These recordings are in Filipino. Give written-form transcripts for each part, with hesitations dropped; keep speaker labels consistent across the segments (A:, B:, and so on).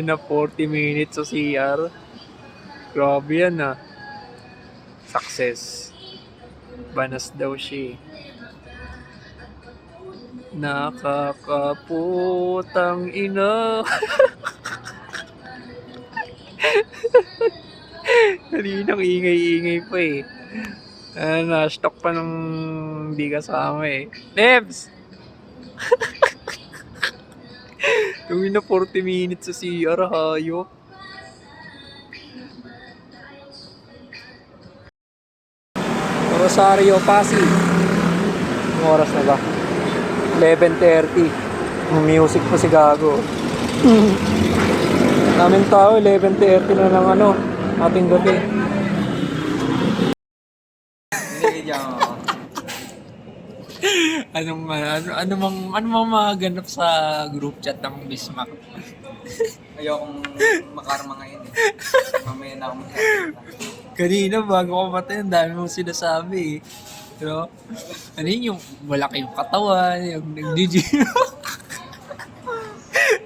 A: Na 40 minutes sa CR. Grabe yan ah. Success. Banas daw siya eh. Nakakaputang ina. Kaninang ingay-ingay pa eh. Na-stock pa nung hindi kasama eh. Nebs! Tuwing na 40 minutes sa CR, hayop. Rosario, Pasig. Anong oras na ba? 11:30. Music pa si Gago. Namin tao, 11:30 na ng ano, ating gabi. Ano mang maganap sa group chat ng Bismack?
B: Ayokong makarma ngayon eh. Mamaya na ako magsasalita.
A: Kanina bago ko matay, ang dami mong sinasabi eh. Pero, ano yun yung malaki yung katawan, yung nag-gym.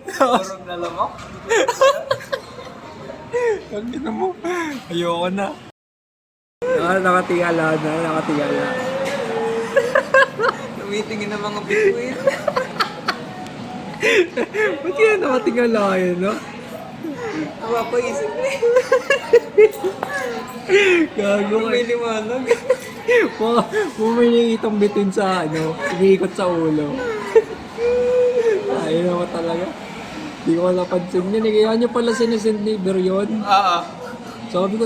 B: Purong na lamok.
A: Ang gina mo, ayoko na. Nakatingala.
B: Tumitingin ng mga bituin.
A: Ba't kaya nakatingala yun, no?
B: Napapaisip na eh.
A: Gago
B: May liwanag.
A: Kung may nakikitang bitin sa ano, umiikot sa ulo. Ayun naman talaga. Hindi ko napansin yun. Kaya nyo pala sinesend ni Ber yun.
B: Oo.
A: Sabi ko,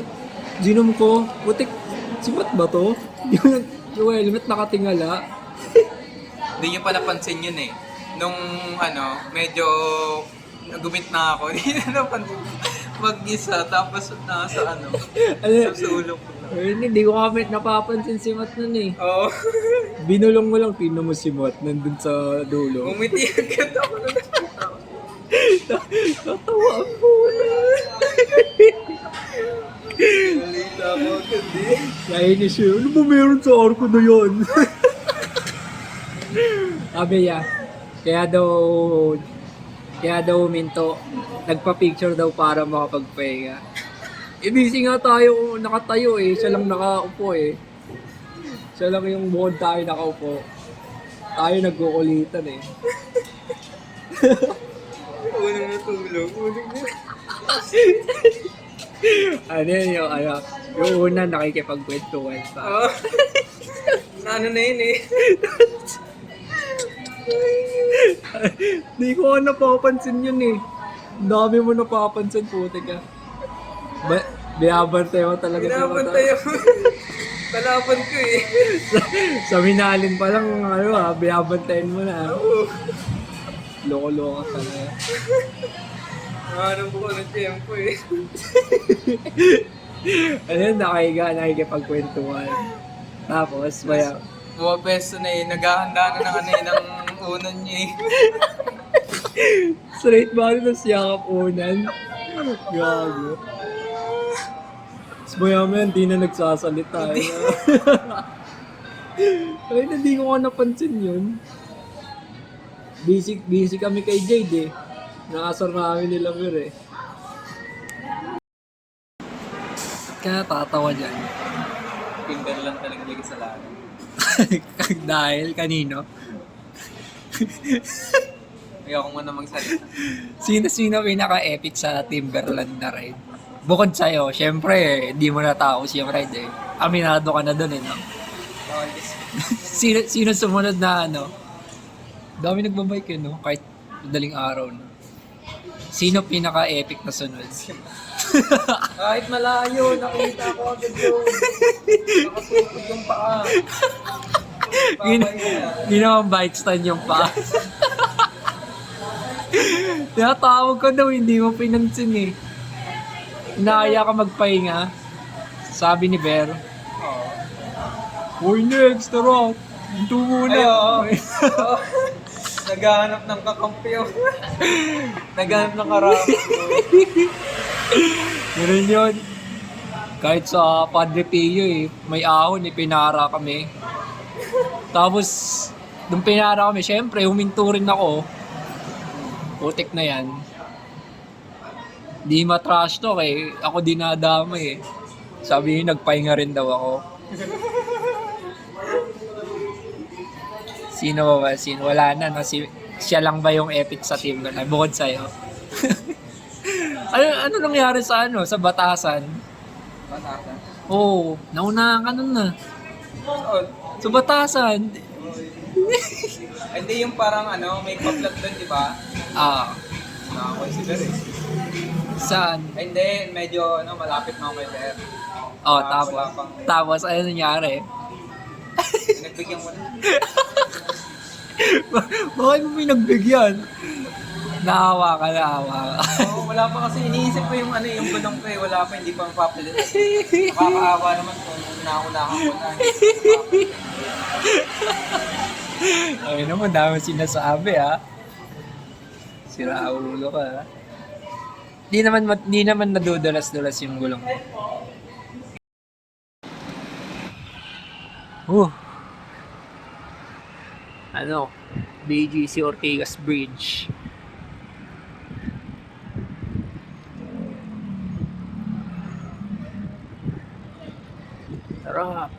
A: ginom ko, putik, sibat ba to? Yung helmet nakatingala.
B: Hindi nyo pa napansin yun eh. Nung medyo nagumit na ako. Hindi na napansin. Mag-isa, tapos nasa sa ulo ko lang.
A: Hindi ko kami napapansin si Mat nun eh.
B: Oo.
A: Binulong mo lang, tingnan mo si Mat nandun sa dulo.
B: Umiti agad ako na nakita ko.
A: Natawa ako.
B: Nalita ako agad eh.
A: Nainis yun. Ano ba meron sa arko na yun? Sabi niya, kaya daw minto, nagpa-picture daw para makapagpahinga. Busy nga tayo, nakatayo eh, siya lang nakaupo eh. Siya lang yung bukod tayo nakaupo. Tayo nagkukulitan eh.
B: Unang natulog.
A: Ano yun yung una nakikipagkwentuhan pa.
B: Oo. Na na yun eh.
A: Di ko napapansin yun eh. Ang dami mo napapansin, puti ka. Binabantay mo talaga.
B: Binabantay ako. Kalaban ko eh.
A: Sa minalin pa lang, binabantayin mo na. Loko-loko talaga.
B: Nahanap ko ng tempo eh.
A: Ano yun, nakikipagkwentuhan. Tapos, maya,
B: Buwapesto na eh. Naghahanda na ng unan niya eh.
A: straight ba na siyakap unan? Gago. Tapos maya hindi na nagsasalita. Ay, hindi ko nga napansin yun. Busy kami kay Jade eh. Nakasar namin nila Mir eh. Kaya tatawa dyan.
B: Finger lang talaga lagi sa lahat.
A: Dahil kanino?
B: Ayoko muna magsalita.
A: Sino pinaka-epic sa Timberland na ride? Bukod sa'yo, syempre, hindi mo na tapos yung ride eh. Aminado ka na dun eh, no? Sino sumunod na dami nagbabike yun, no? Kahit madaling araw, no? Sino pinaka-epic na sunod?
B: Kahit malayo, nakita ko agad yung nakatupod yung paa.
A: Ginawang bike stand yung pa. Tinatawag ko daw, hindi mo pinansin eh. Inaaya ka magpahinga. Sabi ni Ber. Uy, next, tara. Ito muna.
B: Ay, oo. Naghahanap ng kakampiyo. Naghahanap ng karami.
A: Ganun yun. Kahit sa Padre Pio eh, may ahon eh, pinara kami. Tapos, nung pinara kami, syempre, huminto rin ako. Putik na yan. Di matrash talk eh. Ako dinadamay eh. Sabi niya, nagpahinga rin daw ako. Sino ba ba? Sino? Wala na. No? Siya lang ba yung epic sa team ko na? Bukod sa'yo. ano nangyari sa sa batasan?
B: Batasan.
A: Oo, naunahan ka nun na.
B: Saan?
A: Sa batasan.
B: Hindi yung parang may pa-plot doon, di ba?
A: Ah,
B: Nakakonsider eh.
A: saan?
B: Hindi, medyo malapit na ako kay Ter.
A: Oh,
B: Wala pang-
A: tapos ano nangyari?
B: Nagbigyan ko na.
A: Bakit mo pinagbigyan? Naawa ka.
B: Oo, wala pa kasi iniisip ko yung yung gulong ko eh. Wala pa, hindi pa mapapalit. Nakakaawa naman kung nakunahan ko na.
A: Ay naman, dami sinasabi ha. Sira ulo ka ha. Di naman nadudulas-dulas yung gulong. BGC Ortigas Bridge. Sarap.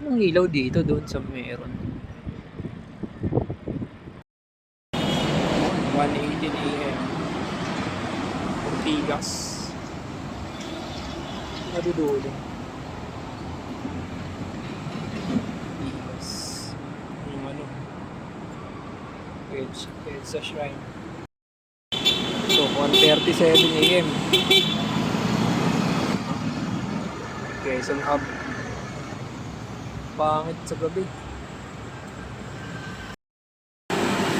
A: Anong ilaw dito doon sa meron? 1:18 AM. Ortigas. Nadudulo. Ortigas. Yung Edsa Shrine. So, 1:37 AM. Quezon Hub. Pangit sa gabi.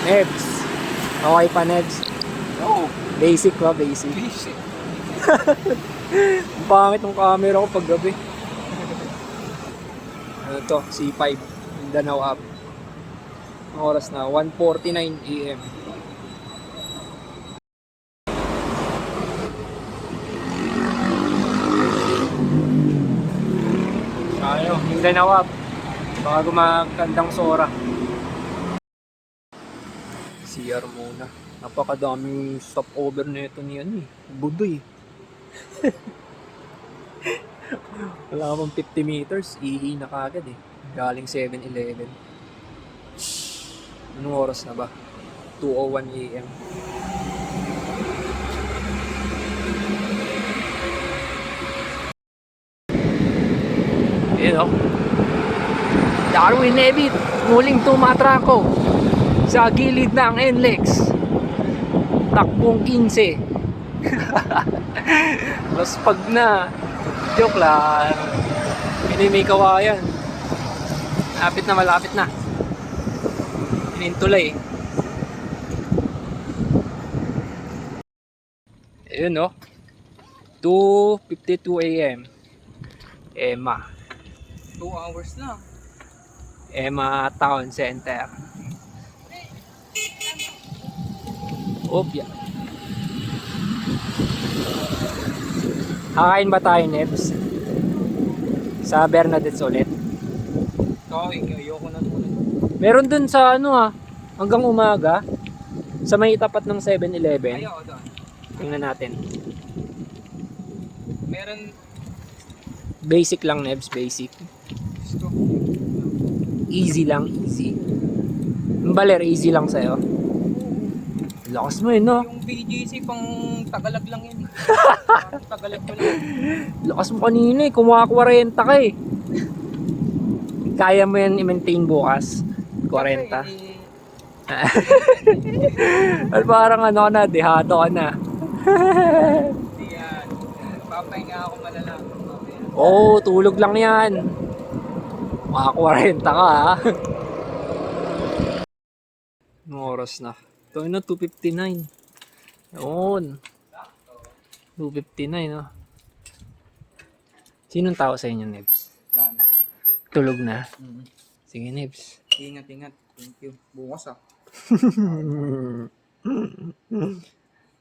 A: Nebs. Okay pa, Nebs?
B: Oo.
A: Basic ba? Basic.
B: Basic.
A: Pangit ng camera ko pag gabi. Ano to? C5. Mindanao Up. Ang oras na? 1:49 AM. Mindanao Up. Baka gumagandang sora. CR muna. Napakadaming stopover na ito niyan eh. Budoy. Wala ka pang 50 meters, ihi na kagad eh. Galing 7-Eleven. Anong oras na ba? 2:01 AM. Ayan o. Darwin Evit, muling tumatrako sa gilid ng NLEX. Takbong 15. Laspag na. Joke lang. Hindi may kawayan. Malapit na. Inintulay. Ayun no. 2:52 AM. Emma.
B: 2 hours na.
A: Emma Town Center. Opya. Kakain ba tayo, Nebs? Sa Bernadette's ulit.
B: Ayoko na muna.
A: Meron dun sa hanggang umaga. Sa may tapat ng 7-Eleven.
B: Ayoko doon.
A: Tingnan natin.
B: Meron
A: Basic lang, Nebs. Basic.
B: gusto.
A: Easy lang, easy. Baler, easy lang sa'yo. Lakas mo no?
B: Yung BGC pang Tagalog lang yun. Tagalog pa lang.
A: Lakas mo kanina kumuha 40 ka eh. Kaya mo yan i-maintain bukas? 40. At parang na, dehado ka na.
B: Hindi yan. Papahinga ako malala.
A: Oo, tulog lang yan. Mga 40 ka ha. Anong oras na? Ito na, 2:59. Yun. 2:59 no. Sinong tao sa inyo, Nebs?
B: Dami.
A: Tulog na? Sige, Nebs.
B: Ingat. Thank you. Bukas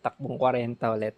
A: Takbong 40 ulit.